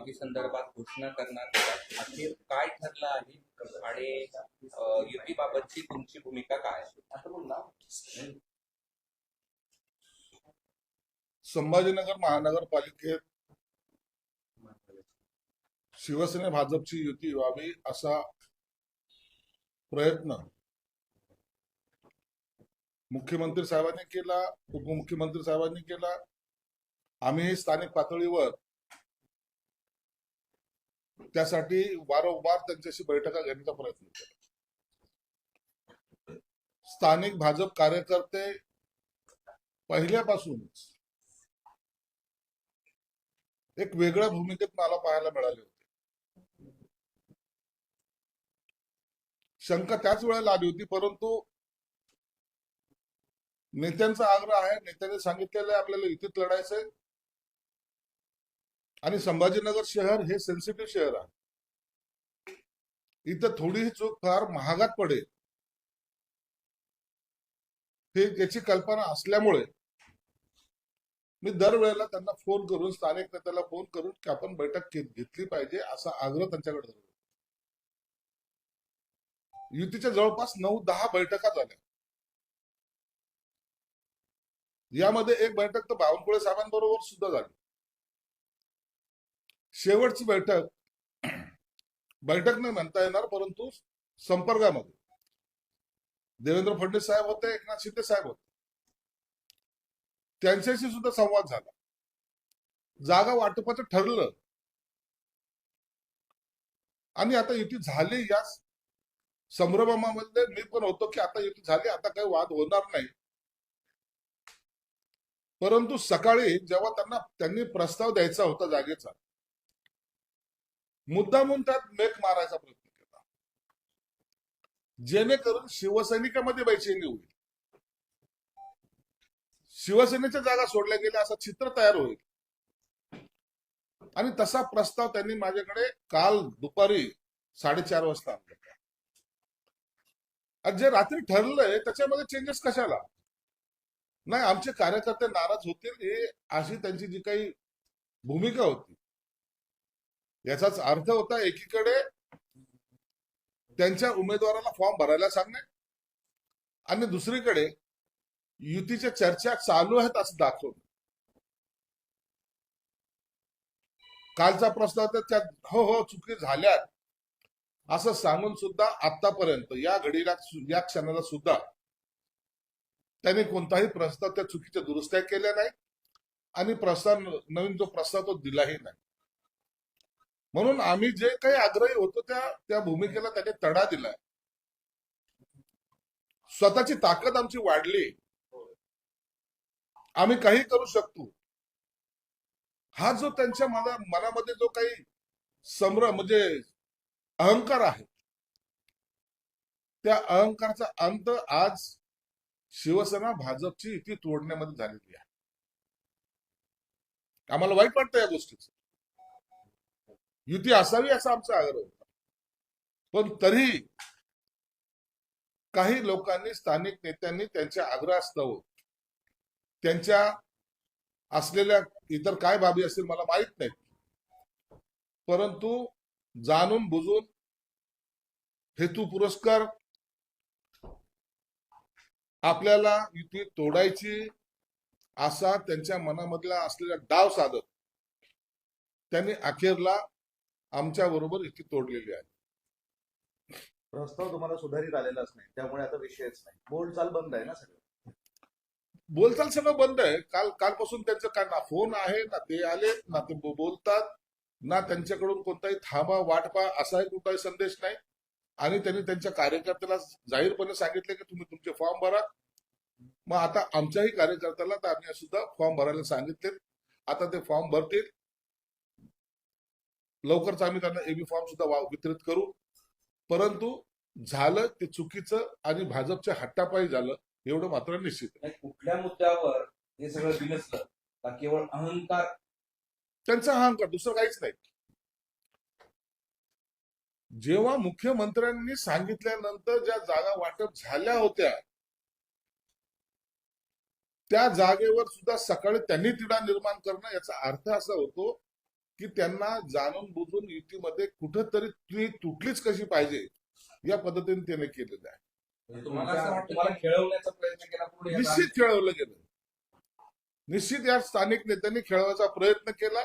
युती संदर्भात घोषणा करण्यात येतात. अखेर काय ठरलं आहे आणि युतीबाबतची तुमची भूमिका काय आहे? संभाजीनगर महानगरपालिकेत शिवसेना भाजपची युती व्हावी असा प्रयत्न मुख्यमंत्री साहेबांनी केला, उपमुख्यमंत्री साहेबांनी केला. आम्ही स्थानिक पातळीवर त्यासाठी वारंवार त्यांच्याशी बैठका घेण्याचा प्रयत्न केला. स्थानिक भाजप कार्यकर्ते पहिल्यापासूनच एक वेगळ्या भूमिकेत मला पाहायला मिळाले होते. शंका त्याच वेळेला आली होती, परंतु नेत्यांचा आग्रह आहे, नेत्यांनी सांगितलेलं आहे आपल्याला युतीत लढायचंय आणि संभाजीनगर शहर हे सेन्सिटिव्ह शहर आहे. इथं थोडीही चूक फार महागात पडेल हे याची कल्पना असल्यामुळे मी दरवेळेला त्यांना फोन करून, स्थानिक नेत्याला फोन करून की आपण बैठक घेतली पाहिजे असा आग्रह त्यांच्याकडे धरला. युतीच्या जवळपास 9-10 बैठका झाल्या. यामध्ये एक बैठक तर बावनकुळे साहेबांबरोबर सुद्धा झाली. शेवटची बैठक नाही म्हणता येणार, परंतु संपर्कामध्ये देवेंद्र फडणवीस साहेब होते, एकनाथ शिंदे साहेब होते, त्यांच्याशी सुद्धा संवाद झाला. जागा वाटपाचं ठरलं आणि आता युती झाली या संभ्रमामध्ये मी पण होतो की आता युती झाली, आता काही वाद होणार नाही. परंतु सकाळी जेव्हा त्यांनी प्रस्ताव द्यायचा होता जागेचा, मुद्दामून त्यात मेक मारायचा प्रयत्न केला जेणेकरून शिवसैनिकांमध्ये बैचेनी होईल, शिवसेनेच्या जागा सोडल्या गेल्या असं चित्र तयार होईल. आणि तसा प्रस्ताव त्यांनी माझ्याकडे काल दुपारी 4:30 वाजता आणला. आणि जे रात्री ठरलंय त्याच्यामध्ये चेंजेस कशाला? नाही, आमचे कार्यकर्ते नाराज होतील हे अशी त्यांची जी काही भूमिका होती. याचाच अर्थ होता एकीकडे त्यांच्या उमेदवाराला फॉर्म भरायला सांगणे आणि दुसरीकडे युतीच्या चर्चा चालू आहेत असं दाखवणं. कालचा प्रस्ताव तर त्यात हो चुकी झाल्यात असं सांगून सुद्धा आतापर्यंत या घडीला, या क्षणाला सुद्धा त्यांनी कोणताही प्रस्ताव त्या चुकीच्या दुरुस्त्या केल्या नाही आणि नवीन जो प्रस्ताव तो दिलाही नाही. म्हणून आम्ही जे काही आग्रही होतो त्या भूमिकेला त्याने तडा दिलाय. स्वतःची ताकद आमची वाढली, आम्ही काही करू शकतो. हा जो त्यांच्या मनामध्ये जो काही संभ्रम म्हणजे अहंकार आहे, त्या अहंकाराचा अंत आज शिवसेना भाजपची युती तोडण्यामध्ये झालेली आहे. आम्हाला वाईट वाटतं या गोष्टीचं. युती असावी असा आमचा आग्रह होता, पण तरी काही लोकांनी, स्थानिक नेत्यांनी त्यांच्या आग्रहास्तव, त्यांच्या असलेल्या इतर काय बाबी असतील मला माहित नाही, परंतु जाणून बुजून हेतू पुरस्कार आपल्याला युती तोडायची असा त्यांच्या मनामधला असलेला डाव साधत त्यांनी अखेरला आमच्या बरोबर युती तोडलेली आहे. प्रस्ताव तुम्हाला सुधारित आलेलाच नाही, त्यामुळे आता विषयच नाही. बोलचाल बंद आहे ना सगळं? बोलचाल सगळं बंद आहे. कालपासून त्यांचं काय ना फोन आहे, ना ते आले, ना ते बोलतात, ना त्यांच्याकडून कोणताही थांबा वाटपा असाही कुठलाही संदेश नाही. आणि त्यांनी त्यांच्या कार्यकर्त्याला जाहीरपणे सांगितले की तुम्ही तुमचे फॉर्म भरा. मग आता आमच्याही कार्यकर्त्याला तर आम्ही सुद्धा फॉर्म भरायला सांगितले. आता ते फॉर्म भरतील. लवकरच आम्ही त्यांना एबी फॉर्म सुद्धा वितरित करू. परंतु झालं ते चुकीचं आणि भाजपच्या हट्टापायी झालं एवढं मात्र निश्चित. कुठल्या मुद्द्यावर हे सगळं बिनसलं का केवळ अहंकार? त्यांचा अहंकार, दुसरं काहीच नाही. जेव्हा मुख्यमंत्र्यांनी सांगितल्यानंतर ज्या जागा वाटप झाल्या होत्या त्या जागेवर सुद्धा सकाळी त्यांनी तिढा निर्माण करणं, याचा अर्थ असा होतो की त्यांना जाणून बुजून युतीमध्ये कुठंतरी ती तुटलीच कशी पाहिजे या पद्धतीने त्याने केलेलं आहे. म्हणजे तुम्हाला असं वाटतं तुम्हाला खेळवण्याचा प्रयत्न केला पुढे निश्चित खेळवलं गेलं. निश्चित या स्थानिक नेत्यांनी खेळवायचा प्रयत्न केला.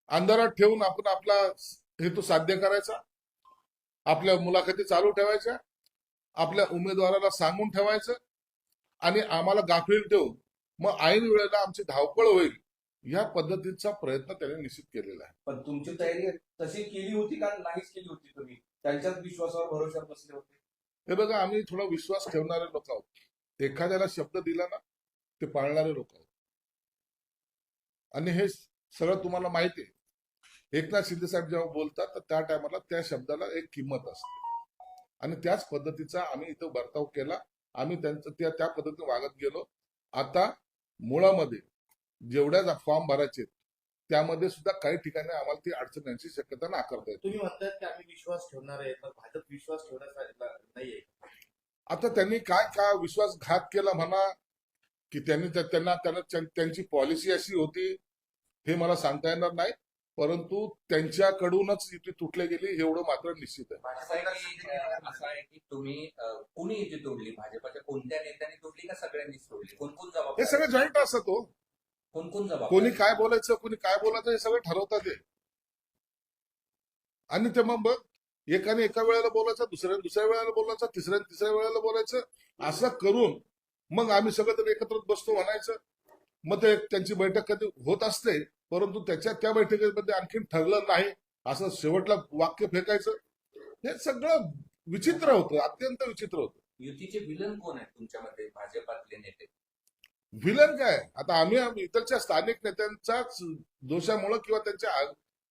अंधारात ठेवून आपण आपला हेतू साध्य करायचा, आपल्या मुलाखती चालू ठेवायच्या, आपल्या उमेदवाराला सांगून ठेवायचं आणि आम्हाला गाफील ठेवून मग ऐन वेळेला आमची धावपळ होईल या पद्धतीचा प्रयत्न त्याने निश्चित केलेला आहे. पण तुमची तयारी तशी केली होती का नाहीच केली होती? तुम्ही त्यांच्याच विश्वासावर भरोशावर बसले होते? हे बघा, आम्ही थोडा विश्वास ठेवणारे लोक आहोत. एखाद्याला शब्द दिला ना ते पाळणारे लोक आहोत. आणि हे सगळं तुम्हाला माहिती आहे. एकनाथ शिंदे साहेब जेव्हा बोलतात तर त्या टायमाला त्या शब्दाला एक किंमत असते आणि त्याच पद्धतीचा आम्ही इथं वर्ताव केला. आम्ही त्यांचं त्या पद्धतीने वागत गेलो. आता मुळामध्ये जेवढ्या फॉर्म भरायचे त्यामध्ये सुद्धा काही ठिकाणी आम्हाला ती अडचण येण्याची शक्यता नाकारता येते. तुम्ही म्हणतात की आम्ही विश्वास ठेवणार आहे, तर भाजप विश्वास ठेवण्याचा नाहीये. आता त्यांनी काय विश्वासघात केला म्हणा की त्यांना त्यांची पॉलिसी अशी होती हे मला सांगता येणार नाही, परंतु त्यांच्याकडूनच युती तुटली गेली एवढं मात्र निश्चित आहे. असं आहे की तुम्ही कुणी युती तोडली? भाजपच्या कोणत्या नेत्यांनी तोडली का सगळ्यांनीच तोडली? कोण हे जबाबदार? सगळं जॉईंट असतं. तो कोण जबाबदार? कोणी काय बोलायचं कोणी काय बोलायचं हे सगळं ठरवतात ते. आणि ते मग एकाने एका वेळेला बोलायचं, दुसऱ्या वेळेला बोलायचं, तिसऱ्या वेळेला बोलायचं, असं करून मग आम्ही सगळं तर एकत्र बसतो म्हणायचं. मग ते त्यांची बैठक कधी होत असते, परंतु त्या बैठकीमध्ये आणखीन ठरलं नाही असं शेवटला वाक्य फेकायचं. हे सगळं विचित्र होतं, अत्यंत विचित्र होतं. युतीचे विलन कोण आहेत तुमच्यामध्ये भाजपातले नेते? विलन काय? आता आम्ही इतरच्या स्थानिक नेत्यांच्याच दोषामुळे किंवा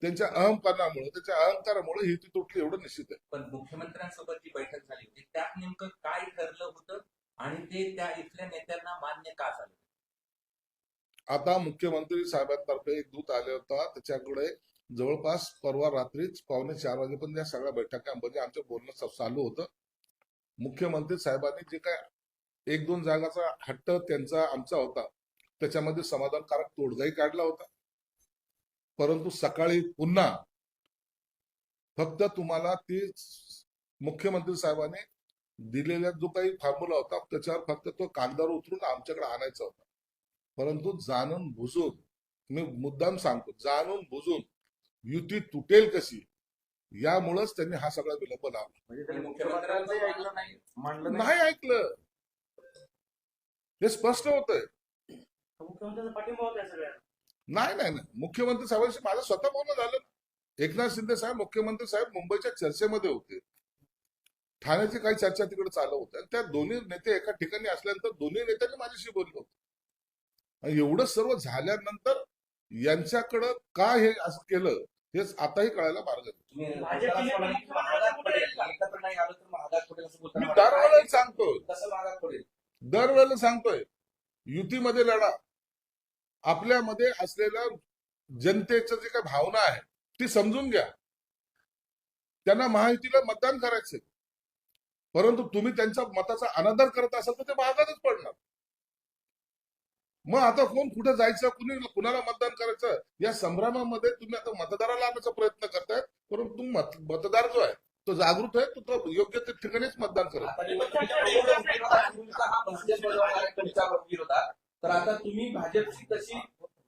त्यांच्या अहंकारामुळे ही ती तुटली एवढं निश्चित आहे. पण मुख्यमंत्र्यांसोबत जी बैठक झाली होती त्यात नेमकं काय ठरलं होतं आणि ते त्या इथल्या नेत्यांना मान्य का झालं? आता मुख्यमंत्री साहेबांतर्फे एक दूत आले होता, त्याच्याकडे जवळपास परवा रात्रीच 3:45 वाजेपर्यंत या सगळ्या बैठकांमध्ये आमचं बोलणं चालू होतं. मुख्यमंत्री साहेबांनी जे काय 1-2 जागाचा हट्ट त्यांचा आमचा होता त्याच्यामध्ये समाधानकारक तोडगाही काढला होता. परंतु सकाळी पुन्हा फक्त तुम्हाला ती मुख्यमंत्री साहेबांनी दिलेला जो काही फॉर्म्युला होता त्याच्यावर फक्त तो कागदावर उतरून आमच्याकडे आणायचा होता. परंतु जाणून बुजून, मी मुद्दाम सांगतो, जाणून बुजून युती तुटेल कशी यामुळेच त्यांनी हा सगळा विलंब लावला. म्हणजे आणि त्यांनी मुख्यमंत्र्यांचं मुख्यमंत्र्यांचंही ऐकलं नाही. मांडलं नाही ऐकलं, हे स्पष्ट होतंय. मुख्यमंत्र्यांचा पाठिंबा होता सगळ्या. नाही मुख्यमंत्री साहेबांशी माझं स्वतः बोलणं झालं. एकनाथ शिंदे साहेब, मुख्यमंत्री साहेब मुंबईच्या चर्चेमध्ये होते. ठाण्याची काही चर्चा तिकडे चालू होत्या. त्या दोन्ही नेते एका ठिकाणी असल्यानंतर दोन्ही नेत्यांनी माझ्याशी बोललो होते. आणि एवढं सर्व झाल्यानंतर यांच्याकडं का हे असं केलं हे आताही कळायला मार्ग नाही. तुम्ही भाजपची नेते महागात पडेल, एकत्र नाही आलं तर महागात पडेल असं मी बोलताना दरवेळेला सांगतोय, कसं महागात पडेल? दरवेळेला सांगतोय, युतीमध्ये लढा. आपल्यामध्ये असलेल्या जनतेचं जे काही भावना आहे ती समजून घ्या. त्यांना महायुतीला मतदान करायचंय, परंतु तुम्ही त्यांच्या मताचा अनादर करत असाल तर ते महागातच पडणार. मग आता कोण कुठे जायचं, कुणाला मतदान करायचं या संभ्रमामध्ये तुम्ही आता मतदाराला आणण्याचा प्रयत्न करताय. परंतु मतदार जो आहे तो जागृत आहे, तो योग्य त्या ठिकाणीच मतदान करत. आता तुमचा हा भाजपच्या विरोधात, तर आता तुम्ही भाजपची कशी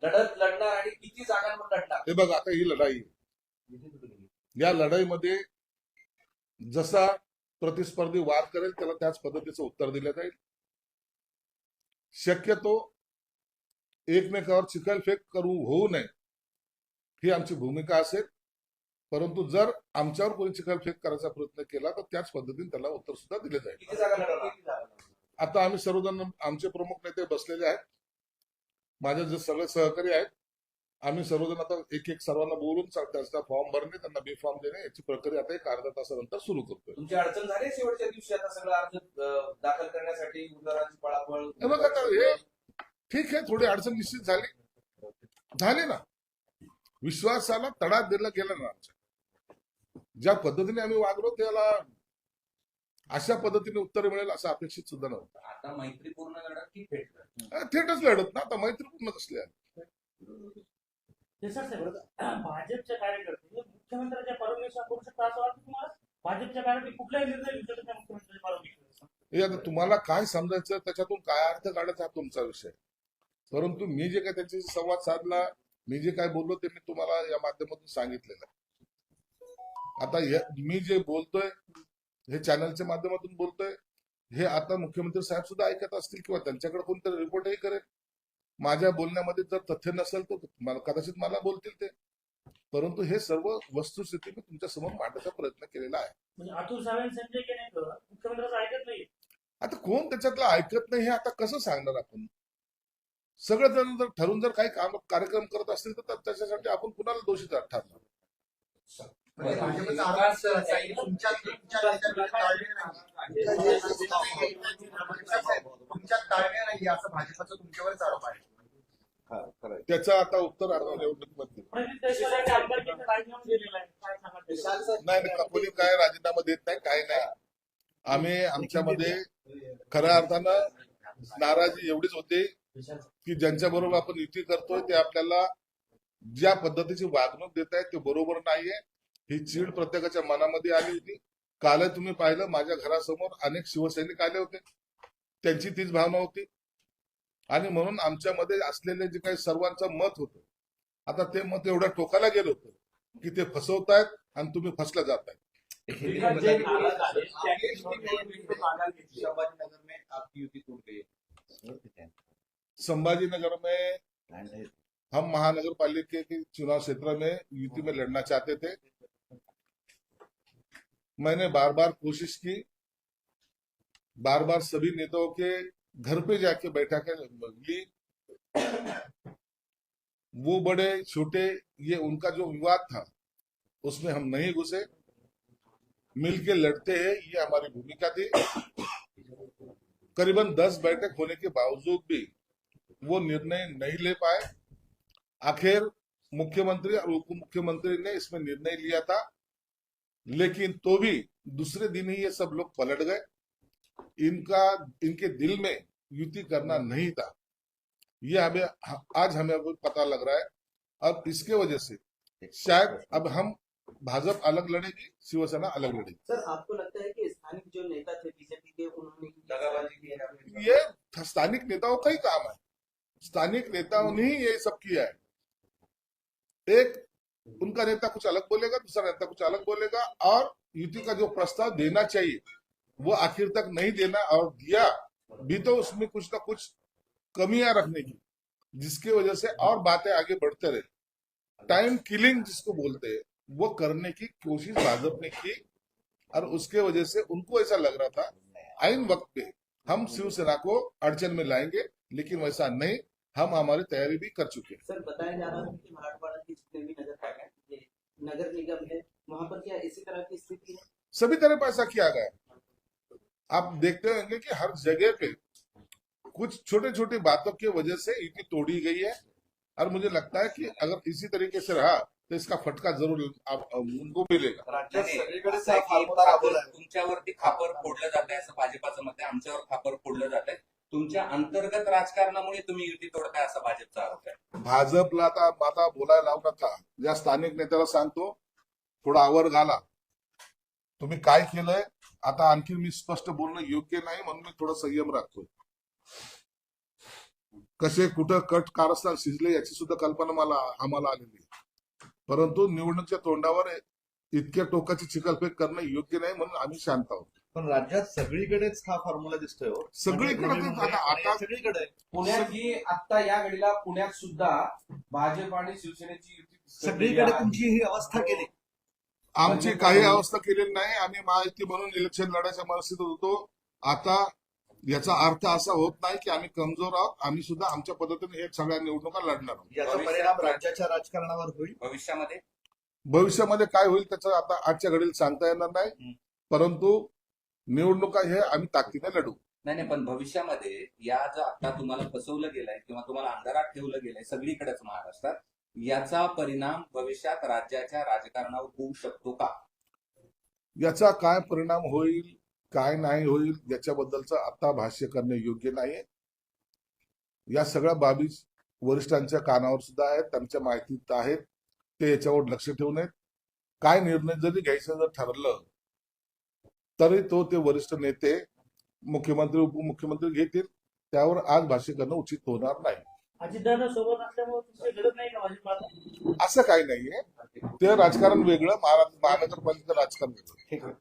लढत लढणार आणि किती जागांवर लढणार? हे बघा, आता ही लढाई, या लढाईमध्ये जसा प्रतिस्पर्धी वार करेल त्याला त्याच पद्धतीचं उत्तर दिलं जाईल. शक्यतो एकमेकावर चिखलफेक होऊ नये ही आमची भूमिका असेल. परंतु जर आमच्यावर कोणी चिखलफेक करायचा प्रयत्न केला तर त्याच पद्धतीने त्याला उत्तर सुद्धा दिले जाईल. किती जागा लढणार? आता आम्ही सर्वजण, आमचे प्रमुख नेते बसलेले आहेत, माझे जे सगळे सहकारी आहेत, आम्ही सर्वजण आता एक सर्वांना बोलून त्याचा फॉर्म भरणे, त्यांना बी फॉर्म देणे याची प्रक्रिया आता एक अर्ध्या तासानंतर सुरू करतोय. तुमची अडचण झाली शेवटच्या दिवशी आता सगळं अर्ज दाखल करण्यासाठी उमेदवारांची पळापळ? हे बघा, आता हे ठीक आहे, थोडी अडचण निश्चित झाली ना. विश्वासाला तडा दिला गेला ना. आमच्या ज्या पद्धतीने आम्ही वागलो त्याला अशा पद्धतीने उत्तर मिळेल असं अपेक्षित सुद्धा नव्हतं. आता मैत्रीपूर्ण लढत की थेट लढत? थेटच लढत ना, आता मैत्रीपूर्ण असल्या देसाई साहेब, भाजपचे कार्यकर्ते मुख्यमंत्र्यांच्या परवानगीशिवाय करू शकतात असं वाटतं तुम्हाला? भाजपच्या कार्यकर्ते कुठलाही निर्णय घेऊ शकत नाही मुख्यमंत्र्यांच्या परवानगीशिवाय. हे आता तुम्हाला काय समजायचं त्याच्यातून काय अर्थ काढायचा हा तुमचा विषय. परंतु मी जे काय त्यांच्याशी संवाद साधला, मी जे काय बोललो ते मी तुम्हाला या माध्यमातून सांगितलेलं आहे. आता मी जे बोलतोय हे चॅनलच्या माध्यमातून बोलतोय, हे आता मुख्यमंत्री साहेब सुद्धा ऐकत असतील किंवा त्यांच्याकडे कोणतरी रिपोर्टही करेल. माझ्या बोलण्यामध्ये जर तथ्य नसेल तर कदाचित मला बोलतील ते. परंतु हे सर्व वस्तुस्थिती मी तुमच्या समोर मांडण्याचा प्रयत्न केलेला आहे. म्हणजे अतुल सावे आणि संजय केनेकर मुख्यमंत्र्यांचं ऐकत नाही. आता कोण त्याच्यातलं ऐकत नाही हे आता कसं सांगणार आपण? सगळे जण जर ठरून जर काही कार्यक्रम करत असतील तर त्याच्यासाठी आपण कुणाला दोषी ठरणार? म्हणजे भाजपचा आरोप असा आहे की तुमच्यात ताळमेळ नाही असं भाजपचा तुमच्यावरच आरोप आहे. हा खरं आहे. त्याचं आता उत्तर आता निवडणुकीमध्ये प्रदीप देशपांडे आमदारकीचा राजीनामा दिलेला आहे. काय सांगा त्याच्याबद्दल? नाही, कोणी काय राजीनामा देत नाही, काय नाही. आम्ही आमच्यामध्ये खऱ्या अर्थानं नाराजी एवढीच होती की ज्यांच्या बरोबर आपण युती करतोय ते आपल्याला ज्या पद्धतीची वागणूक देत आहेत ते बरोबर नाहीये. ही चीड प्रत्येकाच्या मनामध्ये आली होती. काल तुम्ही पाहिलं माझ्या घरासमोर अनेक शिवसैनिक आले होते, त्यांची तीच भावना होती. आणि म्हणून आमच्यामध्ये असलेले जे काही सर्वांचं मत होतं, आता ते मत एवढ्या टोकाला गेलं होतं की ते फसवतायत आणि तुम्ही फसला जाताय. संभाजीनगर में आपकी युति टूट गई. संभाजीनगर में हम महानगर पालिका के चुनाव क्षेत्र में युति में लड़ना चाहते थे. मैंने बार बार कोशिश की, बार बार सभी नेताओं के घर पे जाके बैठा के ली. वो बड़े छोटे ये उनका जो विवाद था उसमें हम नहीं घुसे, मिलके लड़ते हैं ये हमारी भूमिका थी. करीबन 10 बैठक होने के बावजूद भी वो निर्णय नहीं ले पाए. आखिर मुख्यमंत्री और उप मुख्यमंत्री ने इसमें निर्णय लिया था, लेकिन तो भी दूसरे दिन ही ये सब लोग पलट गए. इनके दिल में युति करना नहीं था, ये आज हमें अब पता लग रहा है. अब इसके वजह से शायद अब हम भाजपा अलग लड़ेगी, शिवसेना अलग लड़ेगी. सर, आपको लगता है कि स्थानिक जो नेता थे बीजेपी के उन्होंने दगाबाजी की है? ये स्थानिक नेताओं का ही काम है. स्थानिक नेताओं ने ही ये सब किया है. एक उनका नेता कुछ अलग बोलेगा, दूसरा नेता कुछ अलग बोलेगा, और युति का जो प्रस्ताव देना चाहिए वो आखिर तक नहीं देना, और दिया भी तो उसमें कुछ ना कुछ कमियां रखने की, जिसकी वजह से और बातें आगे बढ़ते रहे. टाइम किलिंग जिसको बोलते हैं वो करने की कोशिश भाजपा ने की, और उसके वजह से उनको ऐसा लग रहा था आइन वक्त पे हम शिवसेना को अड़चन में लाएंगे, लेकिन वैसा नहीं. हम हमारी तैयारी भी कर चुके हैं. सर, बताया जा रहा है कि मराठवाड़ा के जितने भी नगर निगम है वहां पर क्या इसी तरह की स्थिति है? सभी तरफ ऐसा किया गया. आप देखते होंगे कि हर जगह पे कुछ छोटे छोटे बातों की वजह से युति तोड़ी गई है, और मुझे लगता है कि अगर इसी तरीके से रहा तो इसका फटका जरूर उनको मिलेगा. राज्यात सगळीकडे असं आहे की फॉर्म्युला राबवला आहे. तुमच्यावरती खापर फोडलं जात आहे असं भाजपाचं मत आहे, आमच्यावर खापर फोडलं जात आहे. तुमच्या अंतर्गत राजकारणामुळे तुम्ही युती तोडताय असा भाजपचा आरोप आहे. भाजपला आता बोलायला लावू नका. या स्थानिक नेत्याला सांगतो, थोडा आवर घाला. तुम्ही काय केलंय आता आणखी मी स्पष्ट बोलणं योग्य नाही, म्हणून मी थोडा संयम राखतोय. कसे कुठं कट कारस्थान शिजले याची सुद्धा कल्पना आम्हाला आलेली आहे. परंतु निवडणुकीच्या तोंडावर इतक्या टोकाची चिखलफेक करणं योग्य नाही, म्हणून आम्ही शांत आहोत. पण राज्यात सगळीकडेच हा फॉर्म्युला दिसतोय हो. सगळीकडे तेच. आता सगळीकडे पुण्यात ही आता या घडीला पुण्यात सुद्धा भाजप आणि शिवसेनेची युती सगळीकडे तुमची ही अवस्था केली. आमची काही अवस्था केलेली नाही. आम्ही महायुती म्हणून इलेक्शन लढायच्या मनस्थितीत होतो. आता याचा अर्थ असा होत नाही की आम्ही कमजोर आहोत. आम्ही सुद्धा आमच्या पद्धतीने हे सगळ्या निवडणुका लढणार आहोत. याचा परिणाम राज्याच्या राजकारणावर होईल. भविष्यामध्ये काय होईल त्याचं आता आजच्या घडीला सांगता येणार नाही, परंतु निवडणुका हे आम्ही ताकदीने लढू. नाही, पण भविष्यामध्ये या जो आता तुम्हाला फसवलं गेलंय किंवा तुम्हाला अंधारात ठेवलं गेलंय सगळीकडेच महाराष्ट्रात, याचा परिणाम भविष्यात राज्याच्या राजकारणावर होऊ शकतो का? याचा काय परिणाम होईल काय नाही होईल याच्याबद्दलचं आता भाष्य करणे योग्य नाहीये. या सगळ्या बाबी वरिष्ठांच्या कानावर सुद्धा आहेत, त्यांच्या माहितीत आहेत, ते याच्यावर लक्ष ठेवून आहेत. काय निर्णय जरी घ्यायचं जर ठरलं तरी ते वरिष्ठ नेते, मुख्यमंत्री उपमुख्यमंत्री घेतील. त्यावर आज भाष्य करणं उचित होणार नाही. अजितदादा सोबत असल्यामुळे तुमची गरज नाही का भाजपाला? असं काही नाहीये. ते राजकारण वेगळं, महानगरपालिका राजकारण वेगळं.